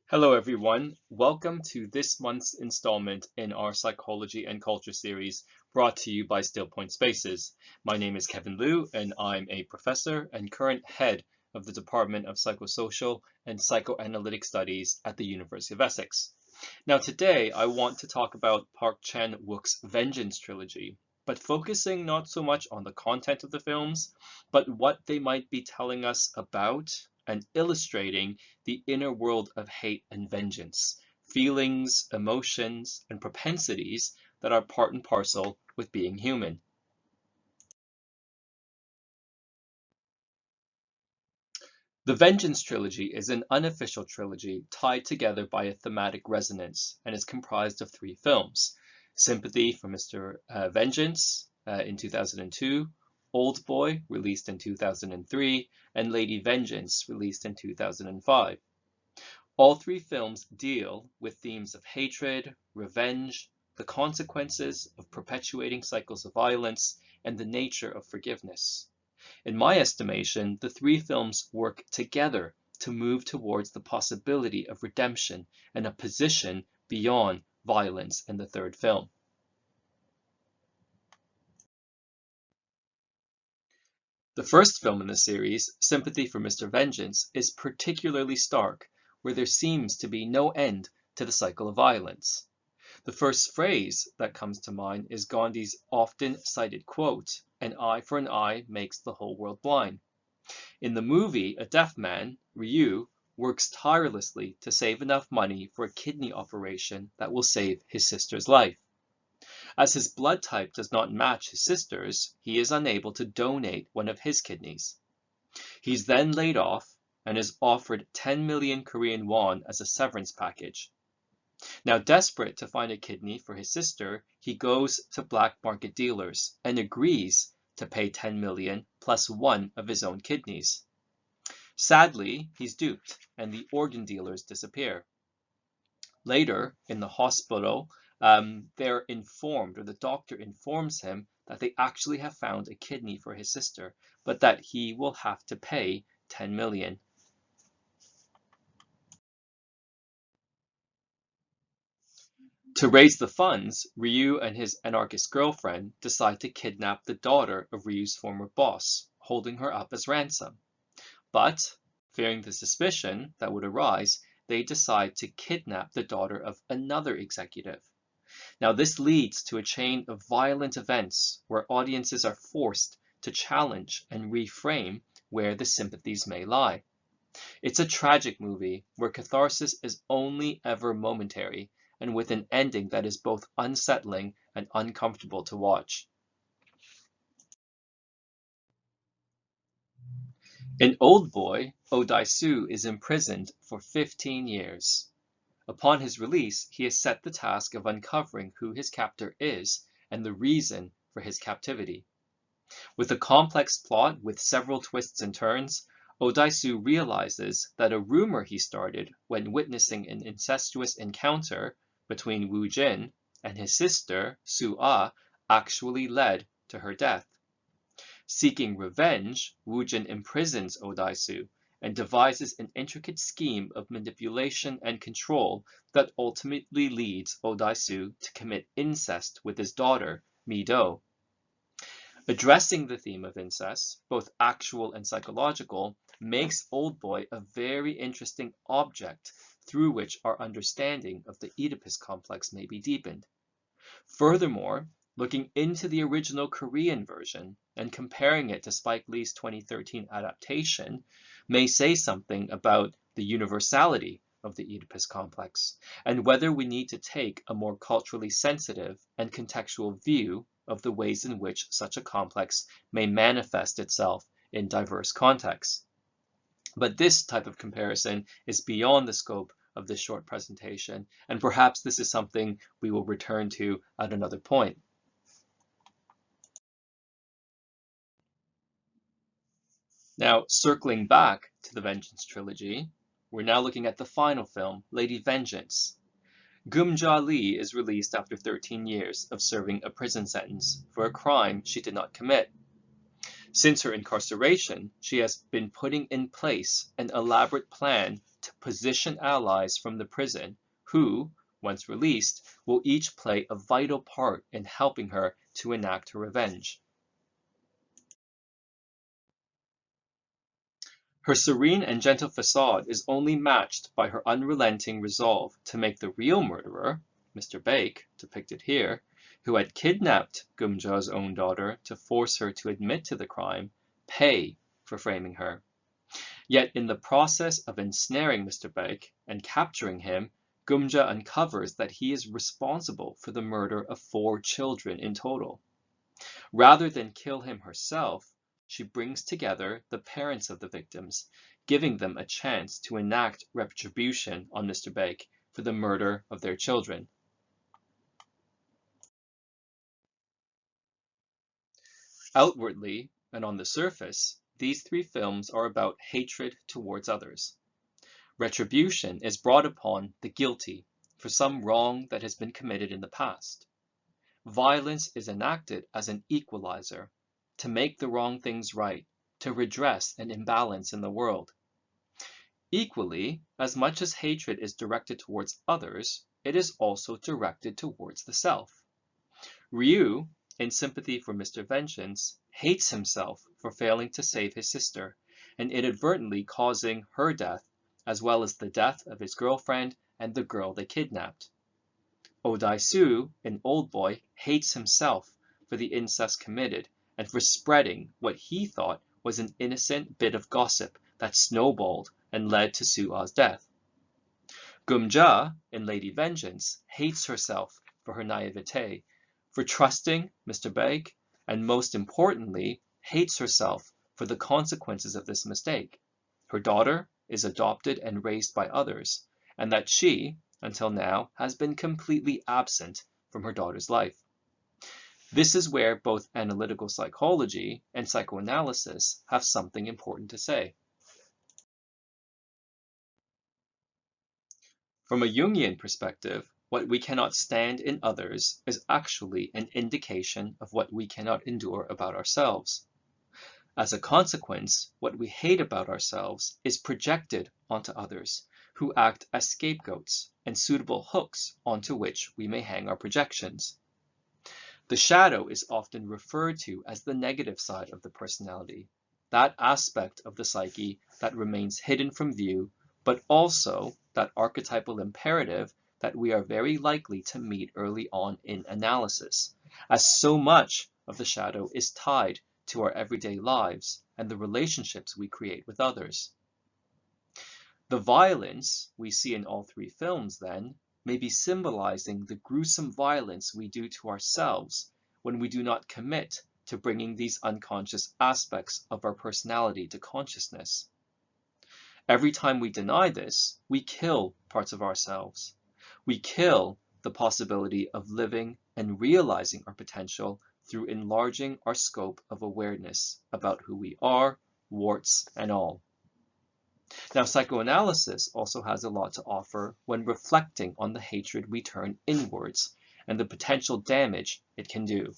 Hello, everyone. Welcome to this month's installment in our Psychology and Culture series brought to you by Still Point Spaces. My name is Kevin Liu, and I'm a professor and current head of the Department of Psychosocial and Psychoanalytic Studies at the University of Essex. Now, today I want to talk about Park Chan-wook's Vengeance Trilogy, but focusing not so much on the content of the films, but what they might be telling us about and illustrating the inner world of hate and vengeance, feelings, emotions, and propensities that are part and parcel with being human. The Vengeance Trilogy is an unofficial trilogy tied together by a thematic resonance and is comprised of three films: Sympathy for Mr. Vengeance in 2002, Old Boy, released in 2003, and Lady Vengeance, released in 2005. All three films deal with themes of hatred, revenge, the consequences of perpetuating cycles of violence, and the nature of forgiveness. In my estimation, the three films work together to move towards the possibility of redemption and a position beyond violence in the third film. The first film in the series, Sympathy for Mr. Vengeance, is particularly stark, where there seems to be no end to the cycle of violence. The first phrase that comes to mind is Gandhi's often cited quote, "An eye for an eye makes the whole world blind." In the movie, a deaf man, Ryu, works tirelessly to save enough money for a kidney operation that will save his sister's life. As his blood type does not match his sister's, he is unable to donate one of his kidneys. He's then laid off and is offered 10 million Korean won as a severance package. Now, desperate to find a kidney for his sister, he goes to black market dealers and agrees to pay 10 million plus one of his own kidneys. Sadly, he's duped and the organ dealers disappear. Later, in the hospital, they're informed, or the doctor informs him, that they actually have found a kidney for his sister, but that he will have to pay 10 million. To raise the funds, Ryu and his anarchist girlfriend decide to kidnap the daughter of Ryu's former boss, holding her up as ransom. But, fearing the suspicion that would arise, they decide to kidnap the daughter of another executive. Now, this leads to a chain of violent events where audiences are forced to challenge and reframe where the sympathies may lie. It's a tragic movie where catharsis is only ever momentary, and with an ending that is both unsettling and uncomfortable to watch. In Old Boy, Odaisu is imprisoned for 15 years. Upon his release, he is set the task of uncovering who his captor is and the reason for his captivity. With a complex plot with several twists and turns, Odaisu realizes that a rumor he started when witnessing an incestuous encounter between Wu Jin and his sister, Su Ah, actually led to her death. Seeking revenge, Wu Jin imprisons Odaisu and devises an intricate scheme of manipulation and control that ultimately leads Odaisu to commit incest with his daughter, Mi-do. Addressing the theme of incest, both actual and psychological, makes Old Boy a very interesting object through which our understanding of the Oedipus complex may be deepened. Furthermore, looking into the original Korean version and comparing it to Spike Lee's 2013 adaptation may say something about the universality of the Oedipus complex and whether we need to take a more culturally sensitive and contextual view of the ways in which such a complex may manifest itself in diverse contexts. But this type of comparison is beyond the scope of this short presentation, and perhaps this is something we will return to at another point. Now, circling back to the Vengeance Trilogy, we're now looking at the final film, Lady Vengeance. Gum-ja Lee is released after 13 years of serving a prison sentence for a crime she did not commit. Since her incarceration, she has been putting in place an elaborate plan to position allies from the prison who, once released, will each play a vital part in helping her to enact her revenge. Her serene and gentle facade is only matched by her unrelenting resolve to make the real murderer, Mr. Baek, depicted here, who had kidnapped Gumja's own daughter to force her to admit to the crime, pay for framing her. Yet in the process of ensnaring Mr. Baek and capturing him, Gumja uncovers that he is responsible for the murder of 4 children in total. Rather than kill him herself, she brings together the parents of the victims, giving them a chance to enact retribution on Mr. Baek for the murder of their children. Outwardly, and on the surface, these 3 films are about hatred towards others. Retribution is brought upon the guilty for some wrong that has been committed in the past. Violence is enacted as an equalizer, to make the wrong things right, to redress an imbalance in the world. Equally, as much as hatred is directed towards others, it is also directed towards the self. Ryu, in sympathy for Mr. Vengeance, hates himself for failing to save his sister, and inadvertently causing her death, as well as the death of his girlfriend and the girl they kidnapped. Odaisu, an old boy, hates himself for the incest committed and for spreading what he thought was an innocent bit of gossip that snowballed and led to Sua's death. Gumja, in Lady Vengeance, hates herself for her naivete, for trusting Mr. Baek, and most importantly, hates herself for the consequences of this mistake. Her daughter is adopted and raised by others, and that she, until now, has been completely absent from her daughter's life. This is where both analytical psychology and psychoanalysis have something important to say. From a Jungian perspective, what we cannot stand in others is actually an indication of what we cannot endure about ourselves. As a consequence, what we hate about ourselves is projected onto others, who act as scapegoats and suitable hooks onto which we may hang our projections. The shadow is often referred to as the negative side of the personality, that aspect of the psyche that remains hidden from view, but also that archetypal imperative that we are very likely to meet early on in analysis, as so much of the shadow is tied to our everyday lives and the relationships we create with others. The violence we see in all 3 films, then, may be symbolizing the gruesome violence we do to ourselves when we do not commit to bringing these unconscious aspects of our personality to consciousness. Every time we deny this, we kill parts of ourselves. We kill the possibility of living and realizing our potential through enlarging our scope of awareness about who we are, warts and all. Now, psychoanalysis also has a lot to offer when reflecting on the hatred we turn inwards and the potential damage it can do.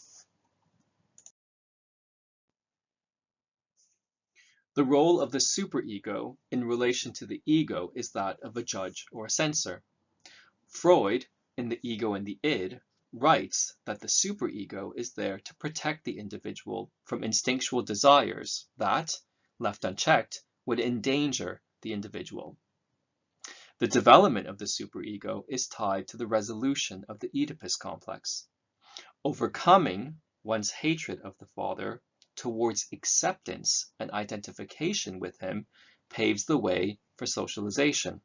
The role of the superego in relation to the ego is that of a judge or a censor. Freud, in The Ego and the Id, writes that the superego is there to protect the individual from instinctual desires that, left unchecked, would endanger the individual. The development of the superego is tied to the resolution of the Oedipus complex. Overcoming one's hatred of the father towards acceptance and identification with him paves the way for socialization.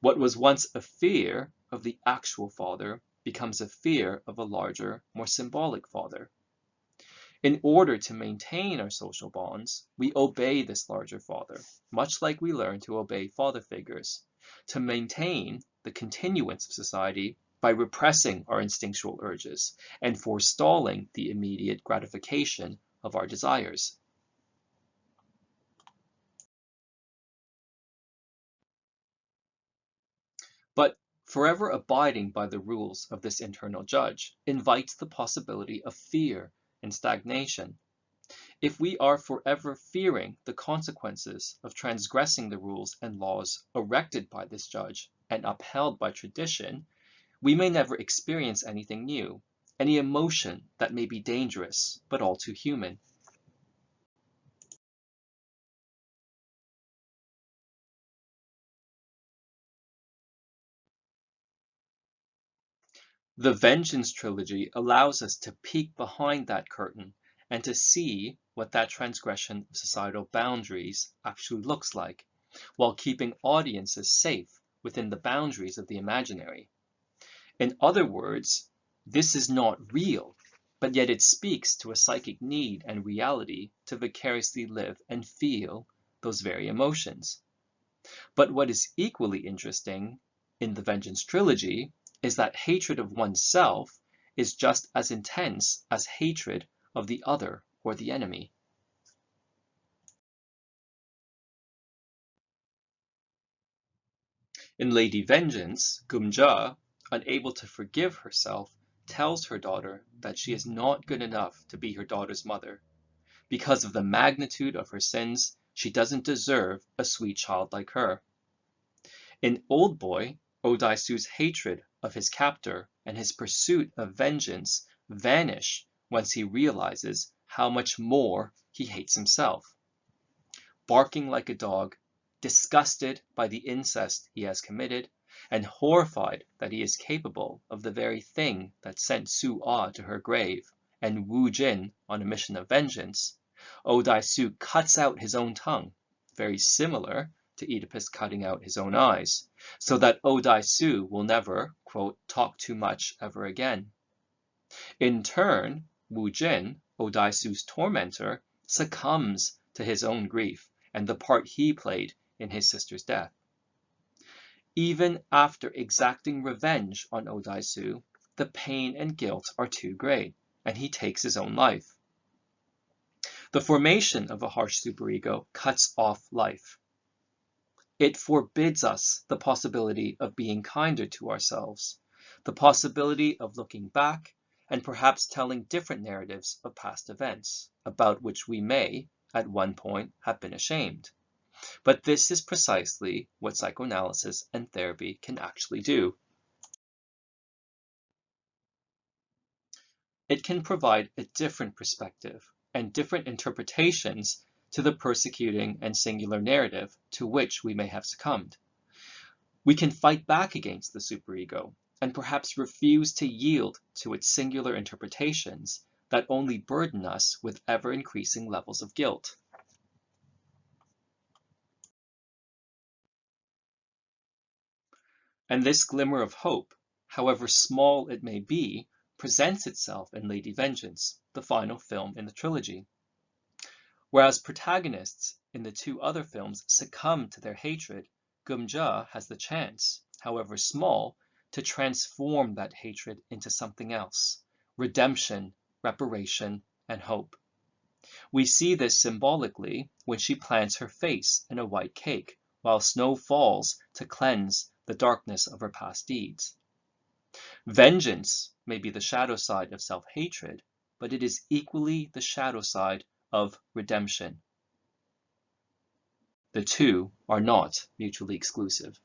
What was once a fear of the actual father becomes a fear of a larger, more symbolic father. In order to maintain our social bonds, we obey this larger father, much like we learn to obey father figures, to maintain the continuance of society by repressing our instinctual urges and forestalling the immediate gratification of our desires. But forever abiding by the rules of this internal judge invites the possibility of fear and stagnation. If we are forever fearing the consequences of transgressing the rules and laws erected by this judge and upheld by tradition, we may never experience anything new, any emotion that may be dangerous but all too human. The Vengeance Trilogy allows us to peek behind that curtain and to see what that transgression of societal boundaries actually looks like, while keeping audiences safe within the boundaries of the imaginary. In other words, this is not real, but yet it speaks to a psychic need and reality to vicariously live and feel those very emotions. But what is equally interesting in the Vengeance Trilogy is that hatred of oneself is just as intense as hatred of the other or the enemy. In Lady Vengeance, Gumja, unable to forgive herself, tells her daughter that she is not good enough to be her daughter's mother. Because of the magnitude of her sins, she doesn't deserve a sweet child like her. In Old Boy, Odaisu's hatred of his captor and his pursuit of vengeance vanish once he realizes how much more he hates himself. Barking like a dog, disgusted by the incest he has committed, and horrified that he is capable of the very thing that sent Su-ah to her grave and Wu Jin on a mission of vengeance, Odaisu cuts out his own tongue, very similar to Oedipus cutting out his own eyes, so that Odaisu will never, quote, talk too much ever again. In turn, Wu Jin, Odaisu's tormentor, succumbs to his own grief and the part he played in his sister's death. Even after exacting revenge on Odaisu, the pain and guilt are too great, and he takes his own life. The formation of a harsh superego cuts off life. It forbids us the possibility of being kinder to ourselves, the possibility of looking back and perhaps telling different narratives of past events, about which we may, at one point, have been ashamed. But this is precisely what psychoanalysis and therapy can actually do. It can provide a different perspective and different interpretations to the persecuting and singular narrative to which we may have succumbed. We can fight back against the superego and perhaps refuse to yield to its singular interpretations that only burden us with ever-increasing levels of guilt. And this glimmer of hope, however small it may be, presents itself in Lady Vengeance, the final film in the trilogy. Whereas protagonists in the two other films succumb to their hatred, Gumja has the chance, however small, to transform that hatred into something else: redemption, reparation, and hope. We see this symbolically when she plants her face in a white cake while snow falls to cleanse the darkness of her past deeds. Vengeance may be the shadow side of self-hatred, but it is equally the shadow side of redemption. The two are not mutually exclusive.